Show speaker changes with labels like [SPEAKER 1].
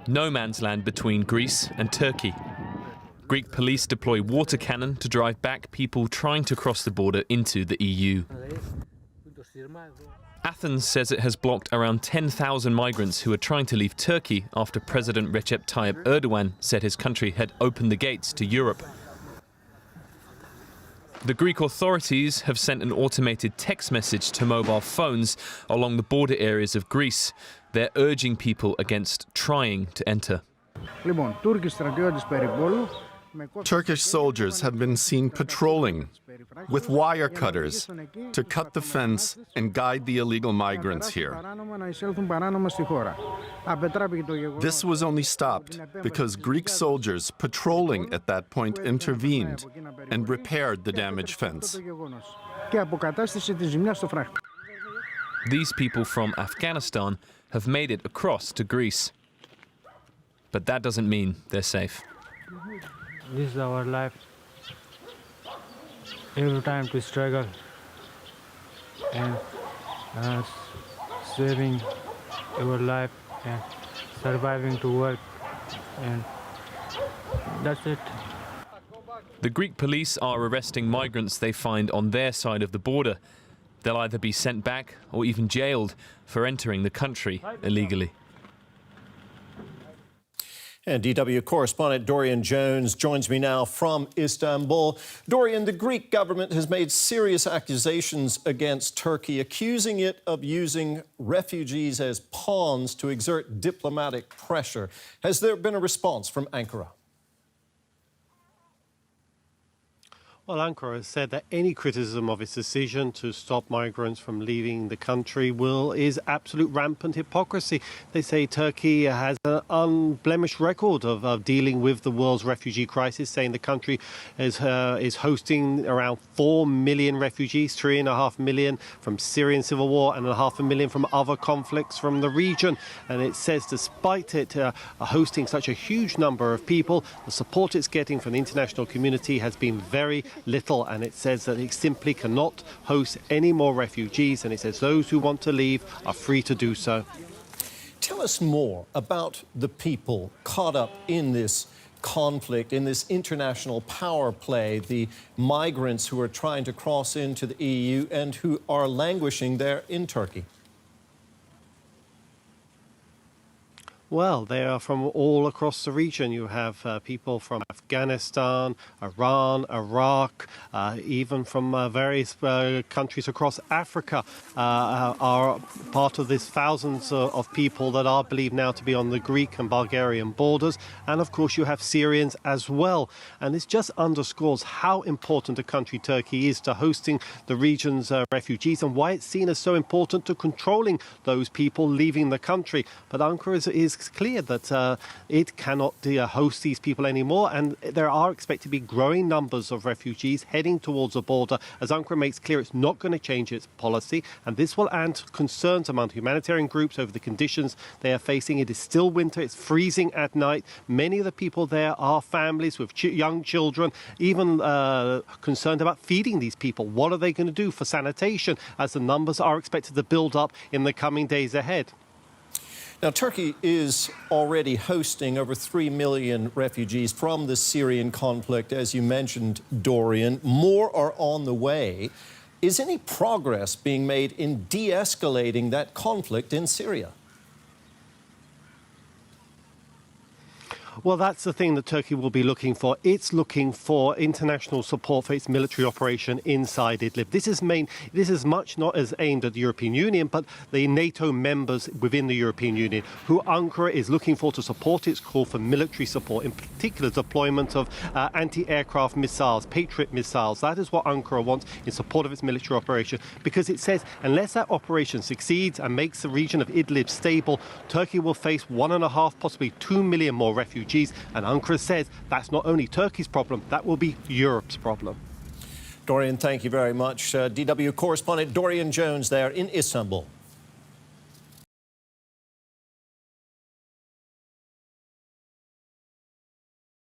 [SPEAKER 1] no man's land between Greece and Turkey. Greek police deploy water cannon to drive back people trying to cross the border into the EU. Athens says it has blocked around 10,000 migrants who are trying to leave Turkey after President Recep Tayyip Erdogan said his country had opened the gates to Europe. The Greek authorities have sent an automated text message to mobile phones along the border areas of Greece. They're urging people against trying to enter.
[SPEAKER 2] Turkish soldiers have been seen patrolling with wire cutters to cut the fence and guide the illegal migrants here. This was only stopped because Greek soldiers patrolling at that point intervened and repaired the damaged fence.
[SPEAKER 1] These people from Afghanistan have made it across to Greece. But that doesn't mean they're safe.
[SPEAKER 3] This is our life. Every time to struggle and saving our life and surviving to work, and that's it.
[SPEAKER 1] The Greek police are arresting migrants they find on their side of the border. They'll either be sent back or even jailed for entering the country illegally.
[SPEAKER 4] And DW correspondent Dorian Jones joins me now from Istanbul. Dorian, the Greek government has made serious accusations against Turkey, accusing it of using refugees as pawns to exert diplomatic pressure. Has there been a response from Ankara?
[SPEAKER 5] Well, Ankara has said that any criticism of its decision to stop migrants from leaving the country is absolute rampant hypocrisy. They say Turkey has an unblemished record of dealing with the world's refugee crisis, saying the country is hosting around 4 million refugees, 3.5 million from Syrian civil war and 0.5 million from other conflicts from the region. And it says despite it hosting such a huge number of people, the support it's getting from the international community has been very little, and it says that it simply cannot host any more refugees, and it says those who want to leave are free to do so.
[SPEAKER 4] Tell us more about the people caught up in this conflict, in this international power play, the migrants who are trying to cross into the EU and who are languishing there in Turkey.
[SPEAKER 5] Well, they are from all across the region. You have people from Afghanistan, Iran, Iraq, even from various countries across Africa are part of this. Thousands of people that are believed now to be on the Greek and Bulgarian borders. And of course, you have Syrians as well. And this just underscores how important a country Turkey is to hosting the region's refugees and why it's seen as so important to controlling those people leaving the country. But Ankara is clear that it cannot host these people anymore, and there are expected to be growing numbers of refugees heading towards the border. As Ankara makes clear, it's not going to change its policy, and this will add to concerns among humanitarian groups over the conditions they are facing. It is still winter, it's freezing at night. Many of the people there are families with young children, even concerned about feeding these people. What are they going to do for sanitation as the numbers are expected to build up in the coming days ahead?
[SPEAKER 4] Now, Turkey is already hosting over 3 million refugees from the Syrian conflict, as you mentioned, Dorian. More are on the way. Is any progress being made in de-escalating that conflict in Syria?
[SPEAKER 5] Well, that's the thing that Turkey will be looking for. It's looking for international support for its military operation inside Idlib. This is much not as aimed at the European Union, but the NATO members within the European Union, who Ankara is looking for to support its call for military support, in particular deployment of anti-aircraft missiles, Patriot missiles. That is what Ankara wants in support of its military operation, because it says unless that operation succeeds and makes the region of Idlib stable, Turkey will face 1.5, possibly 2 million more refugees. And Ankara says that's not only Turkey's problem, that will be Europe's problem.
[SPEAKER 4] Dorian, thank you very much. DW correspondent Dorian Jones there in Istanbul.